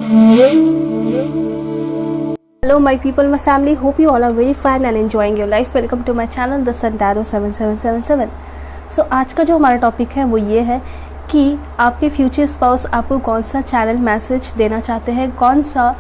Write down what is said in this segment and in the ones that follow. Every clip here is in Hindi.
Hello my people, my family, hope you all are very fine and enjoying your life. Welcome to my channel The Sun Tarot 7777. So आज का जो हमारा टॉपिक है वो ये है कि आपके फ्यूचर स्पाउस आपको कौन सा चैनल मैसेज देना चाहते हैं, कौन सा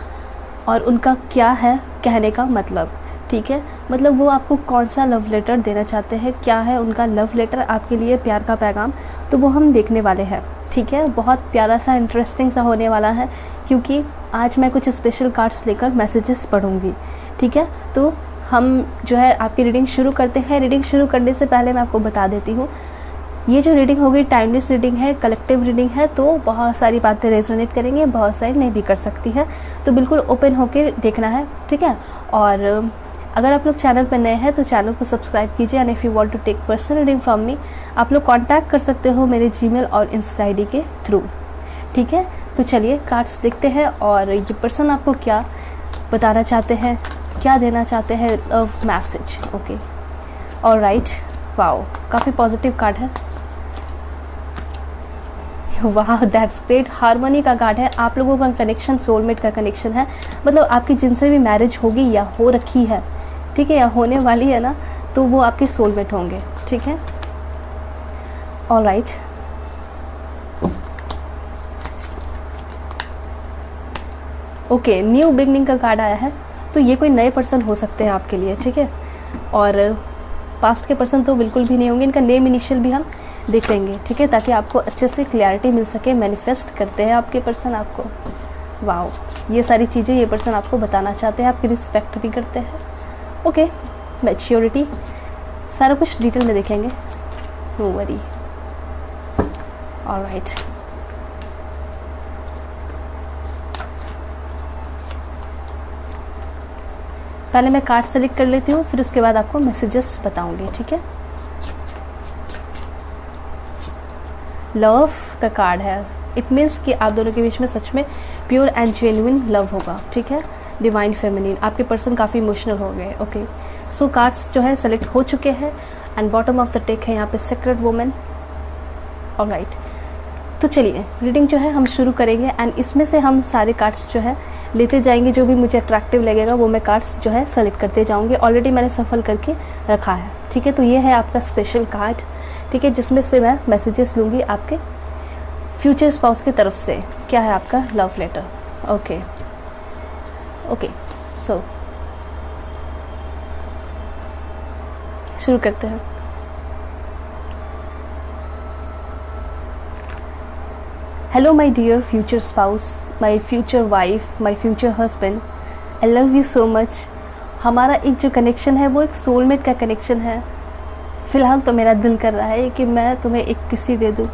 और उनका क्या है कहने का मतलब, ठीक है। मतलब वो आपको कौन सा लव लेटर देना चाहते हैं, क्या है उनका लव लेटर आपके लिए, प्यार का पैगाम, तो वो हम देखने वाले हैं, ठीक है। बहुत प्यारा सा इंटरेस्टिंग सा होने वाला है क्योंकि आज मैं कुछ स्पेशल कार्ड्स लेकर मैसेजेस पढ़ूंगी, ठीक है। तो हम जो है आपकी रीडिंग शुरू करते हैं। रीडिंग शुरू करने से पहले मैं आपको बता देती हूँ, ये जो रीडिंग होगी टाइमलेस रीडिंग है, कलेक्टिव रीडिंग है, तो बहुत सारी बातें रेजोनेट करेंगे, बहुत सारी नहीं भी कर सकती हैं, तो बिल्कुल ओपन होकर देखना है, ठीक है। और अगर आप लोग चैनल पर नए हैं तो चैनल को सब्सक्राइब कीजिए। And if you want to take personal reading from me, आप लोग कांटेक्ट कर सकते हो मेरे जीमेल और इंस्टा आईडी के थ्रू, ठीक है। तो चलिए कार्ड्स देखते हैं और ये पर्सन आपको क्या बताना चाहते हैं, क्या देना चाहते हैं love message. Okay, alright, wow, काफ़ी पॉजिटिव कार्ड है। वाह, दैट्स ग्रेट। हार्मनी का कार्ड है। आप लोगों का कनेक्शन सोलमेट का कनेक्शन है, मतलब आपकी जिनसे भी मैरिज होगी या हो रखी है, ठीक है, या होने वाली है ना, तो वो आपके सोलमेट होंगे, ठीक है। ऑलराइट, ओके, न्यू बिगनिंग का कार्ड आया है, तो ये कोई नए पर्सन हो सकते हैं आपके लिए, ठीक है। और पास्ट के पर्सन तो बिल्कुल भी नहीं होंगे, इनका नेम इनिशियल भी हम देख लेंगे, ठीक है, ताकि आपको अच्छे से क्लैरिटी मिल सके। मैनिफेस्ट करते हैं आपके पर्सन आपको, वाओ, ये सारी चीज़ें ये पर्सन आपको बताना चाहते हैं, आपकी रिस्पेक्ट भी करते हैं। ओके, मैच्योरिटी, सारा कुछ डिटेल में देखेंगे, नो वरी। ऑलराइट, पहले मैं कार्ड सेलेक्ट कर लेती हूँ, फिर उसके बाद आपको मैसेजेस बताऊंगी, ठीक है। लव का कार्ड है। इट मीन्स कि आप दोनों के बीच में सच में प्योर एंड जेन्युइन लव होगा, ठीक है। डिवाइन फेमिनिन, आपके पर्सन काफ़ी इमोशनल हो गए। ओके, सो कार्ड्स जो है सेलेक्ट हो चुके हैं and bottom of the deck है यहाँ पे सेक्रेट वुमेन। ऑलराइट, तो चलिए रीडिंग जो है हम शुरू करेंगे एंड इसमें से हम सारे कार्ड्स जो है लेते जाएंगे, जो भी मुझे अट्रैक्टिव लगेगा वो मैं कार्ड्स जो है सेलेक्ट करते जाऊंगी। ऑलरेडी मैंने सफल करके रखा है, ठीक है। तो ये है आपका स्पेशल कार्ड, ठीक है, जिसमें से मैं मैसेजेस लूँगी आपके फ्यूचर स्पाउस की तरफ से। क्या है आपका love letter? Okay okay, so शुरू करते हैं। Hello my dear future spouse, my future wife, my future husband, I love you so much. हमारा एक जो कनेक्शन है वो एक सोलमेट का कनेक्शन है। फ़िलहाल तो मेरा दिल कर रहा है कि मैं तुम्हें एक किसी दे दूँ,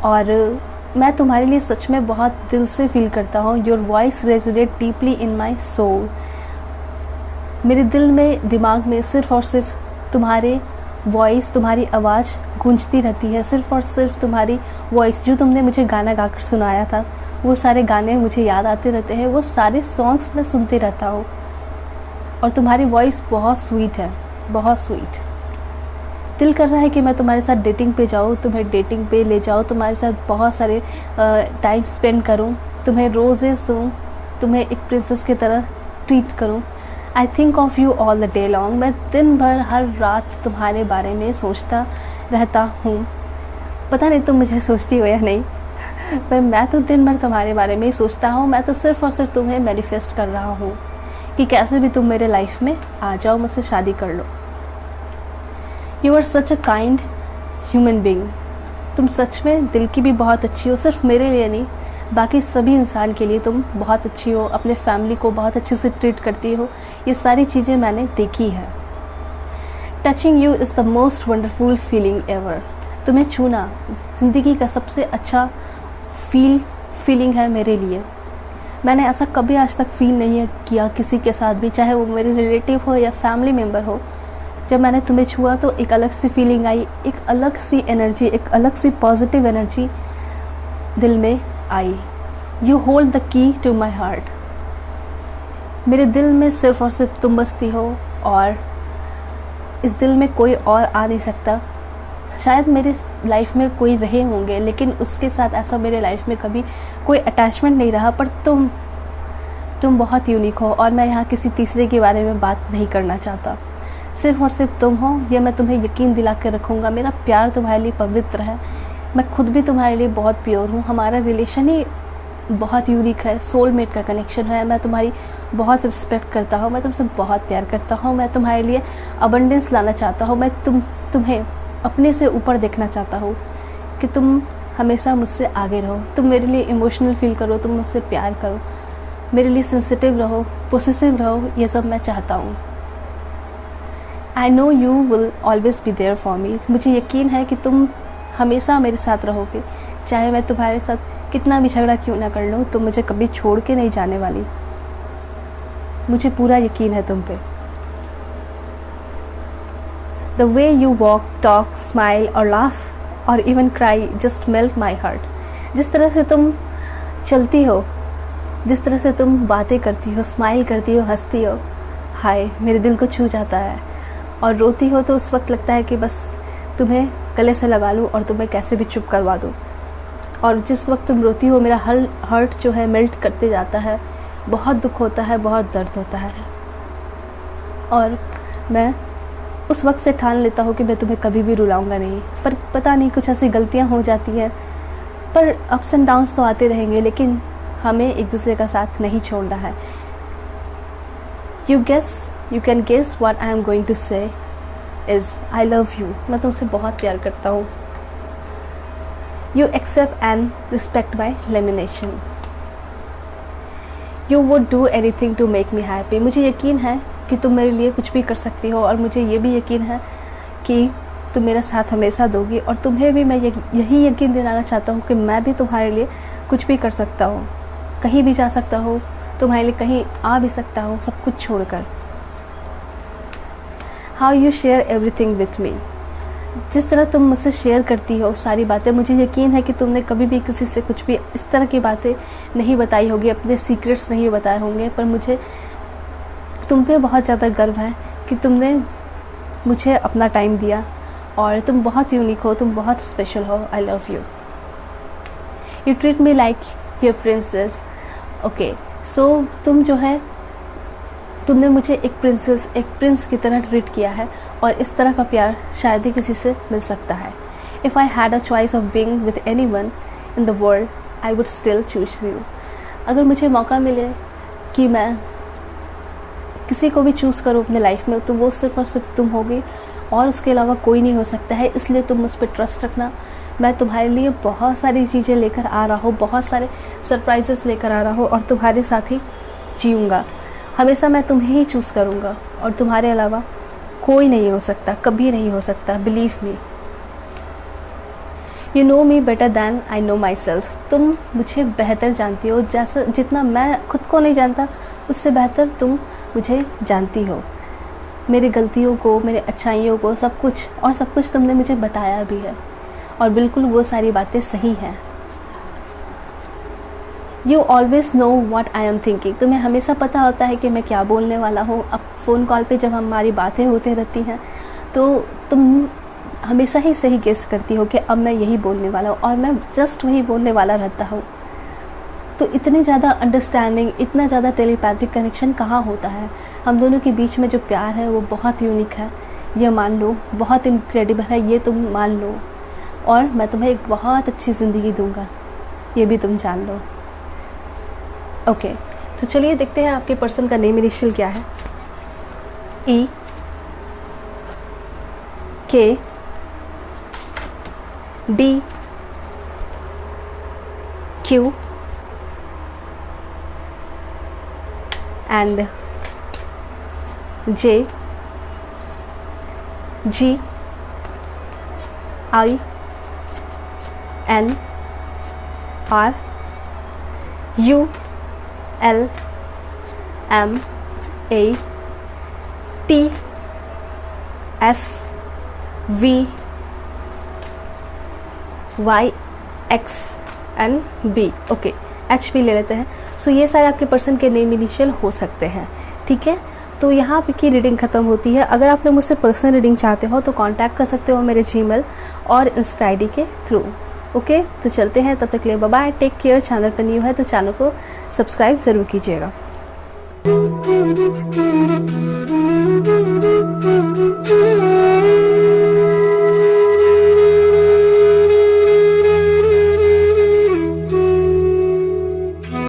और मैं तुम्हारे लिए सच में बहुत दिल से फील करता हूँ। Your voice resonate deeply in my soul. मेरे दिल में, दिमाग में सिर्फ़ और सिर्फ तुम्हारे वॉइस, तुम्हारी आवाज़ गूंजती रहती है। सिर्फ़ और सिर्फ तुम्हारी वॉइस, जो तुमने मुझे गाना गाकर सुनाया था, वो सारे गाने मुझे याद आते रहते हैं, वो सारे सॉन्ग्स मैं सुनते रहता हूँ। और तुम्हारी वॉइस बहुत स्वीट है, बहुत स्वीट। दिल कर रहा है कि मैं तुम्हारे साथ डेटिंग पे जाऊँ, तुम्हें डेटिंग पे ले जाऊँ, तुम्हारे साथ बहुत सारे टाइम स्पेंड करूँ, तुम्हें रोजेज़ दूँ, तुम्हें एक प्रिंसेस की तरह ट्रीट करूँ। I think of you all the day long. मैं दिन भर हर रात तुम्हारे बारे में सोचता रहता हूँ। पता नहीं तुम मुझे सोचती हो या नहीं, पर मैं तो दिन भर तुम्हारे बारे में ही सोचता हूँ। मैं तो सिर्फ़ और सिर्फ तुम्हें मैनिफेस्ट कर रहा हूँ कि कैसे भी तुम मेरे लाइफ में आ जाओ, मुझसे शादी कर लो। You are such a kind human being. तुम सच में दिल की भी बहुत अच्छी हो, सिर्फ मेरे लिए नहीं, बाकी सभी इंसान के लिए तुम बहुत अच्छी हो। अपने फैमिली को बहुत अच्छे से ट्रीट करती हो। ये सारी चीज़ें मैंने देखी है। Touching you is the most wonderful feeling ever. तुम्हें छूना ज़िंदगी का सबसे अच्छा फीलिंग है मेरे लिए। मैंने ऐसा कभी आज तक फील नहीं किया किसी के साथ भी, चाहे वो मेरे रिलेटिव हो या फैमिली मेम्बर हो। जब मैंने तुम्हें छुआ तो एक अलग सी फीलिंग आई, एक अलग सी एनर्जी, एक अलग सी पॉजिटिव एनर्जी दिल में आई। You hold the key to my heart. मेरे दिल में सिर्फ और सिर्फ तुम बसती हो, और इस दिल में कोई और आ नहीं सकता। शायद मेरे लाइफ में कोई रहे होंगे, लेकिन उसके साथ ऐसा मेरे लाइफ में कभी कोई अटैचमेंट नहीं रहा, पर तुम बहुत यूनिक हो और मैं यहाँ किसी तीसरे के बारे में बात नहीं करना चाहता। सिर्फ़ और सिर्फ तुम हो, ये मैं तुम्हें यकीन दिला के रखूँगा। मेरा प्यार तुम्हारे लिए पवित्र है, मैं खुद भी तुम्हारे लिए बहुत प्योर हूँ। हमारा रिलेशन ही बहुत यूनिक है, सोलमेट का कनेक्शन है। मैं तुम्हारी बहुत रिस्पेक्ट करता हूँ, मैं तुमसे बहुत प्यार करता हूँ। मैं तुम्हारे लिए अबंडेंस लाना चाहता हूँ। मैं तुम्हें अपने से ऊपर देखना चाहता हूँ कि तुम हमेशा मुझसे आगे रहो, तुम मेरे लिए इमोशनल फील करो, तुम मुझसे प्यार करो, मेरे लिए सेंसिटिव रहो, पोसेसिव रहो, ये सब मैं चाहता हूँ। I know you will always be there for me. मुझे यकीन है कि तुम हमेशा मेरे साथ रहोगे, चाहे मैं तुम्हारे साथ कितना भी झगड़ा क्यों ना कर लूँ, तुम मुझे कभी छोड़ के नहीं जाने वाली। मुझे पूरा यकीन है तुम पे। The way you walk, talk, smile और लाफ और even cry just melt my heart. जिस तरह से तुम चलती हो, जिस तरह से तुम बातें करती हो, स्माइल करती हो, हंसती हो, हाय मेरे दिल को छू जाता है। और रोती हो तो उस वक्त लगता है कि बस तुम्हें गले से लगा लूँ और तुम्हें कैसे भी चुप करवा दूँ। और जिस वक्त तुम रोती हो मेरा हर्ट जो है मेल्ट करते जाता है, बहुत दुख होता है, बहुत दर्द होता है। और मैं उस वक्त से ठान लेता हूँ कि मैं तुम्हें कभी भी रुलाऊंगा नहीं। पर पता नहीं कुछ ऐसी गलतियाँ हो जाती हैं, पर अप्स एंड डाउन्स तो आते रहेंगे, लेकिन हमें एक दूसरे का साथ नहीं छोड़ना है। You can guess what I am going to say is I love you. मैं तुमसे बहुत प्यार करता हूँ। You accept and respect my limitation. You would do anything to make me happy. मुझे यकीन है कि तुम मेरे लिए कुछ भी कर सकती हो, और मुझे ये भी यकीन है कि तुम मेरा साथ हमेशा दोगी। और तुम्हें भी मैं यही यकीन दिलाना चाहता हूँ कि मैं भी तुम्हारे लिए कुछ भी कर सकता हूँ, कहीं भी जा सकता हूँ, तुम्हारे लिए कहीं आ भी सकता हूँ, सब कुछ छोड़कर। How you share everything with me. जिस तरह तुम मुझसे शेयर करती हो सारी बातें, मुझे यकीन है कि तुमने कभी भी किसी से कुछ भी इस तरह की बातें नहीं बताई होगी, अपने सीक्रेट्स नहीं बताए होंगे। पर मुझे तुम पे बहुत ज़्यादा गर्व है कि तुमने मुझे अपना टाइम दिया, और तुम बहुत यूनिक हो, तुम बहुत स्पेशल हो। I love you. You treat me like your princess. Okay, so तुम जो है, तुमने मुझे एक प्रिंस की तरह ट्रीट किया है, और इस तरह का प्यार शायद ही किसी से मिल सकता है। If I had a choice of being with anyone in the world, I would still choose you. अगर मुझे मौका मिले कि मैं किसी को भी चूज़ करूँ अपने लाइफ में, तो वो सिर्फ और सिर्फ तुम होगी, और उसके अलावा कोई नहीं हो सकता है। इसलिए तुम मुझ पर ट्रस्ट रखना। मैं तुम्हारे लिए बहुत सारी चीज़ें लेकर आ रहा हूँ, बहुत सारे सरप्राइजेस लेकर आ रहा हूँ, और तुम्हारे साथ ही जीऊँगा। हमेशा मैं तुम्हें ही चूज़ करूँगा, और तुम्हारे अलावा कोई नहीं हो सकता, कभी नहीं हो सकता। Believe me. You know me better than I know my self. तुम मुझे बेहतर जानती हो, जैसा जितना मैं खुद को नहीं जानता, उससे बेहतर तुम मुझे जानती हो। मेरी गलतियों को, मेरे अच्छाइयों को, सब कुछ, और सब कुछ तुमने मुझे बताया भी है, और बिल्कुल वो सारी बातें सही हैं। You always know what I am thinking. तुम्हें हमेशा पता होता है कि मैं क्या बोलने वाला हूँ। अब फ़ोन कॉल पे जब हमारी बातें होती रहती हैं, तो तुम हमेशा ही सही गेस करती हो कि अब मैं यही बोलने वाला हूँ, और मैं जस्ट वही बोलने वाला रहता हूँ। तो इतनी ज़्यादा अंडरस्टैंडिंग, इतना ज़्यादा टेलीपैथिक कनेक्शन कहाँ होता है। हम दोनों के बीच में जो प्यार है वो बहुत यूनिक है, ये मान लो, बहुत इनक्रेडिबल है, ये तुम मान लो। और मैं तुम्हें एक बहुत अच्छी ज़िंदगी दूंगा, ये भी तुम जान लो। ओके, तो चलिए देखते हैं आपके पर्सन का नेम इनिशियल क्या है। ई, के, D, Q and J, G, I, N, R, U, L, M, A, T, S, V, Y, X and B। Okay, H भी ले लेते हैं। सो ये सारे आपके पर्सन के नेम इनिशियल हो सकते हैं, ठीक है। तो यहाँ की रीडिंग ख़त्म होती है। अगर आप लोग मुझसे पर्सनल रीडिंग चाहते हो तो कांटेक्ट कर सकते हो मेरे जीमेल और इंस्टा आईडी के थ्रू। ओके, तो चलते हैं, तब तक के लिए bye bye, take care. Channel पर न्यू है तो चैनल को सब्सक्राइब ज़रूर कीजिएगा।